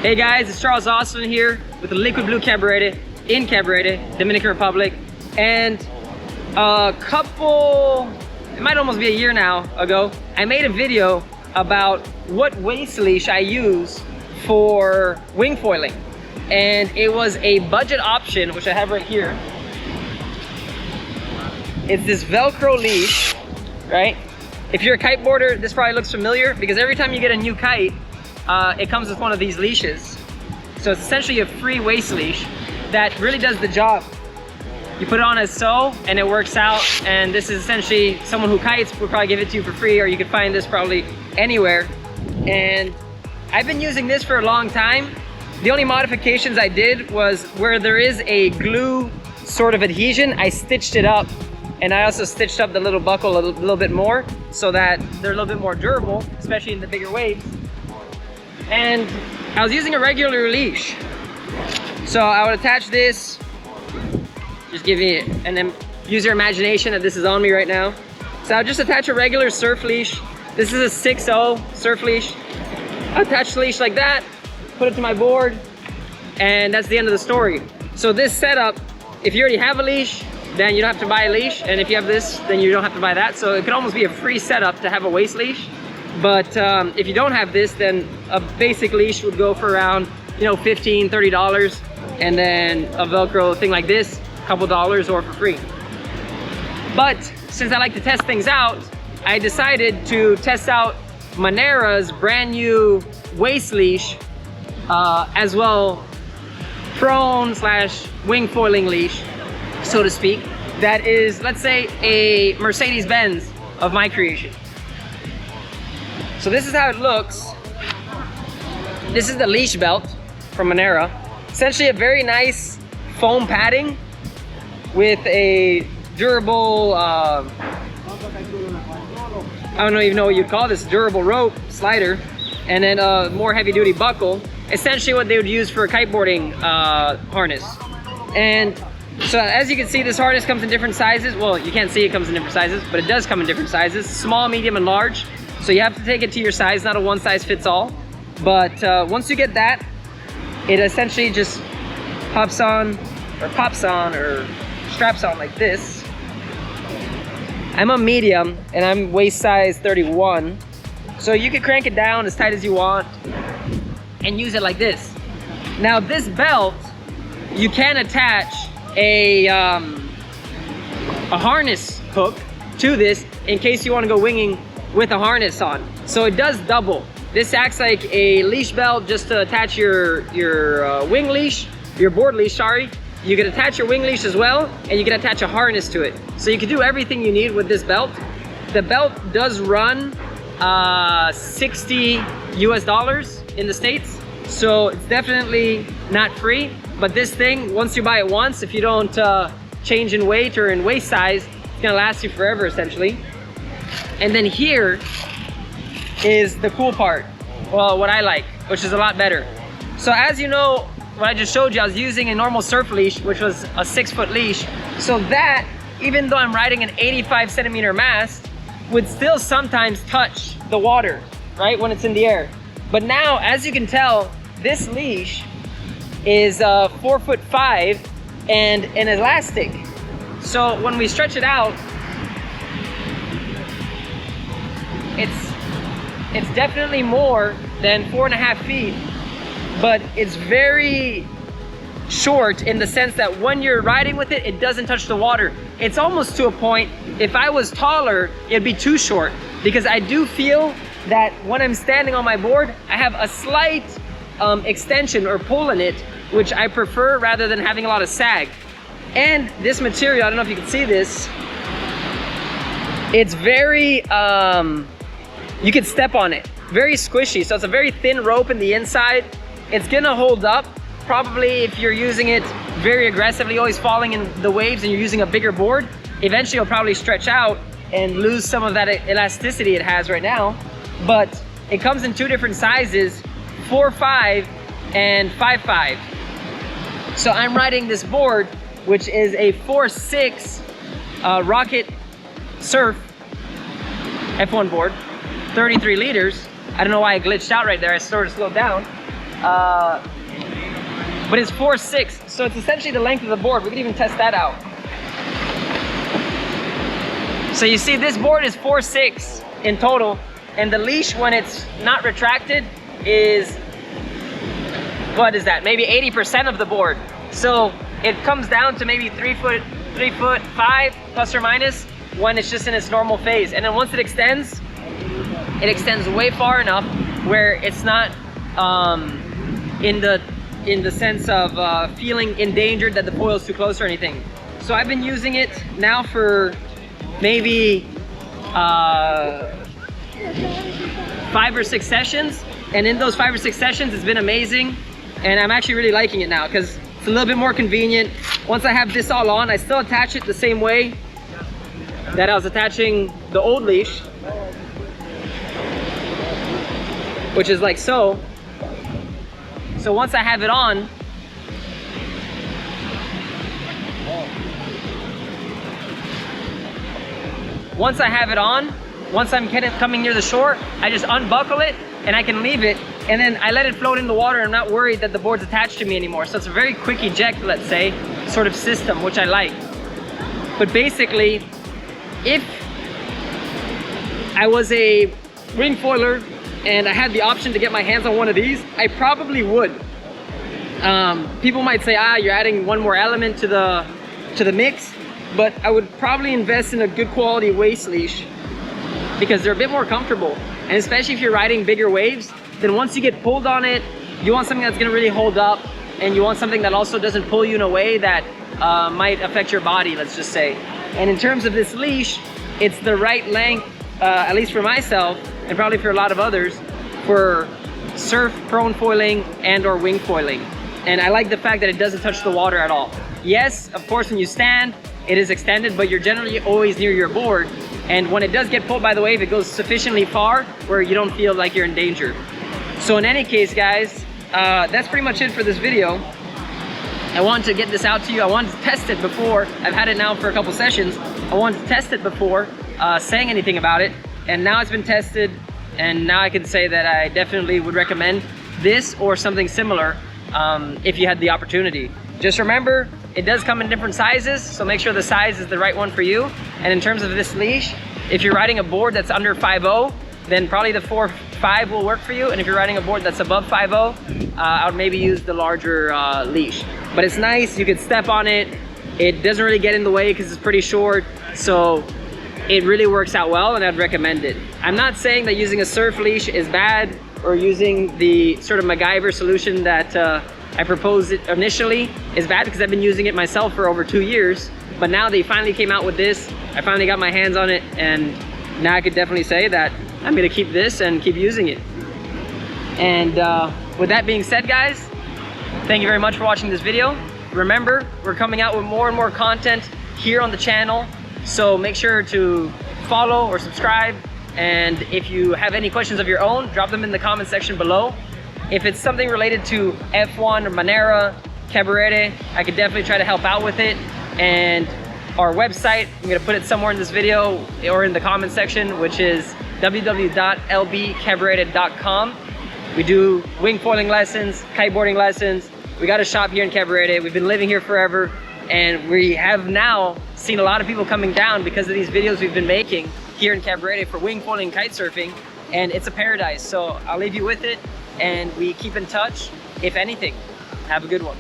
Hey guys, it's Charles Austin here with the Liquid Blue Cabarete in Cabarete, Dominican Republic. And a couple, it might almost be a year now ago, I made a video about what waist leash I use for wingfoiling. And it was a budget option, which I have right here. It's this Velcro leash, right? If you're a kiteboarder, this probably looks familiar because every time you get a new kite, it comes with one of these leashes. So it's essentially a free waist leash that really does the job. You put it on as so, and it works out. And this is essentially, someone who kites would probably give it to you for free, or you could find this probably anywhere. And I've been using this for a long time. The only modifications I did was where there is a glue sort of adhesion, I stitched it up. And I also stitched up the little buckle a little bit more so that they're a little bit more durable, especially in the bigger waves. And I was using a regular leash. So I would attach this, just give it, and then use your imagination that this is on me right now. So I'll just attach a regular surf leash. This is a 6.0 surf leash. I'll attach the leash like that, put it to my board, and that's the end of the story. So this setup, if you already have a leash, then you don't have to buy a leash. And if you have this, then you don't have to buy that. So it could almost be a free setup to have a waist leash. But if you don't have this, then a basic leash would go for around, you know, $15, $30. And then a Velcro thing like this, a couple dollars or for free. But since I like to test things out, I decided to test out MANERA's brand new waist leash, as well, prone / wing foiling leash, so to speak, that is, let's say, a Mercedes-Benz of my creation. So this is how it looks. This is the leash belt from MANERA. Essentially a very nice foam padding with a durable, I don't even know what you'd call this, durable rope slider, and then a more heavy duty buckle. Essentially what they would use for a kiteboarding harness. And so as you can see, this harness comes in different sizes. Well, you can't see it comes in different sizes, but it does come in different sizes, small, medium, and large. So you have to take it to your size, not a one size fits all. But once you get that, it essentially just pops on or straps on like this. I'm a medium and I'm waist size 31. So you can crank it down as tight as you want and use it like this. Now this belt, you can attach a harness hook to this in case you want to go winging with a harness on. So it does double. This acts like a leash belt just to attach your wing leash, your board leash, sorry. You can attach your wing leash as well, and you can attach a harness to it. So you can do everything you need with this belt. The belt does run $60 US in the States. So it's definitely not free, but this thing, once you buy it once, if you don't change in weight or in waist size, it's gonna last you forever essentially. And then here is the cool part, well, what I like, which is a lot better. So as you know, what I just showed you, I was using a normal surf leash, which was a 6-foot leash. So that, even though I'm riding an 85 centimeter mast, would still sometimes touch the water, right, when it's in the air. But now, as you can tell, this leash is 4'5" and an elastic. So when we stretch it out, it's definitely more than 4.5 feet, but it's very short in the sense that when you're riding with it, it doesn't touch the water. It's almost to a point, if I was taller, it'd be too short, because I do feel that when I'm standing on my board, I have a slight extension or pull in it, which I prefer rather than having a lot of sag. And this material, I don't know if you can see this, it's very, you can step on it, very squishy. So it's a very thin rope in the inside. It's gonna hold up. Probably if you're using it very aggressively, always falling in the waves, and you're using a bigger board, eventually it'll probably stretch out and lose some of that elasticity it has right now. But it comes in two different sizes, 4'5" and 5'5". So I'm riding this board, which is a 4'6" Rocket Surf F1 board, 33 liters. I don't know why I glitched out right there. I sort of slowed down. but it's 4.6, so it's essentially the length of the board. We could even test that out. So you see this board is 4.6 in total, and the leash when it's not retracted is, what is that, maybe 80% of the board. So it comes down to maybe 3 foot 5 plus or minus when it's just in its normal phase. And then once it extends way far enough where it's not in the sense of feeling endangered that the foil is too close or anything. So I've been using it now for maybe 5 or 6 sessions, and in those 5 or 6 sessions it's been amazing, and I'm actually really liking it now because it's a little bit more convenient. Once I have this all on, I still attach it the same way that I was attaching the old leash, which is like so. So once I have it on, once I'm coming near the shore, I just unbuckle it and I can leave it, and then I let it float in the water. I'm not worried that the board's attached to me anymore. So it's a very quick eject, let's say, sort of system, which I like. But basically, if I was a wingfoiler and I had the option to get my hands on one of these, I probably would. People might say, you're adding one more element to the mix, but I would probably invest in a good quality waist leash because they're a bit more comfortable. And especially if you're riding bigger waves, then once you get pulled on it, you want something that's gonna really hold up, and you want something that also doesn't pull you in a way that might affect your body, let's just say. And in terms of this leash, it's the right length, at least for myself, and probably for a lot of others, for surf prone foiling and or wing foiling. And I like the fact that it doesn't touch the water at all. Yes, of course, when you stand, it is extended, but you're generally always near your board. And when it does get pulled by the wave, it goes sufficiently far where you don't feel like you're in danger. So in any case, guys, that's pretty much it for this video. I wanted to get this out to you. I wanted to test it before. I've had it now for a couple sessions. I wanted to test it before saying anything about it. And now it's been tested, and now I can say that I definitely would recommend this or something similar if you had the opportunity. Just remember, it does come in different sizes, so make sure the size is the right one for you. And in terms of this leash, if you're riding a board that's under 5.0, then probably the 4.5 will work for you. And if you're riding a board that's above 5.0, I would maybe use the larger leash. But it's nice, you can step on it. It doesn't really get in the way because it's pretty short. So it really works out well, and I'd recommend it. I'm not saying that using a surf leash is bad, or using the sort of MacGyver solution that I proposed it initially is bad, because I've been using it myself for over 2 years. But now they finally came out with this. I finally got my hands on it, and now I could definitely say that I'm gonna keep this and keep using it. And with that being said, guys, thank you very much for watching this video. Remember, we're coming out with more and more content here on the channel, so make sure to follow or subscribe. And if you have any questions of your own, drop them in the comment section below. If it's something related to F1 or MANERA, Cabarete, I could definitely try to help out with it. And our website, I'm gonna put it somewhere in this video or in the comment section, which is www.lbcabarete.com. We do wing foiling lessons, kiteboarding lessons. We got a shop here in Cabarete. We've been living here forever, and we have now seen a lot of people coming down because of these videos we've been making here in Cabarete for wing foiling, kite surfing, and it's a paradise. So I'll leave you with it, and we keep in touch. If anything, have a good one.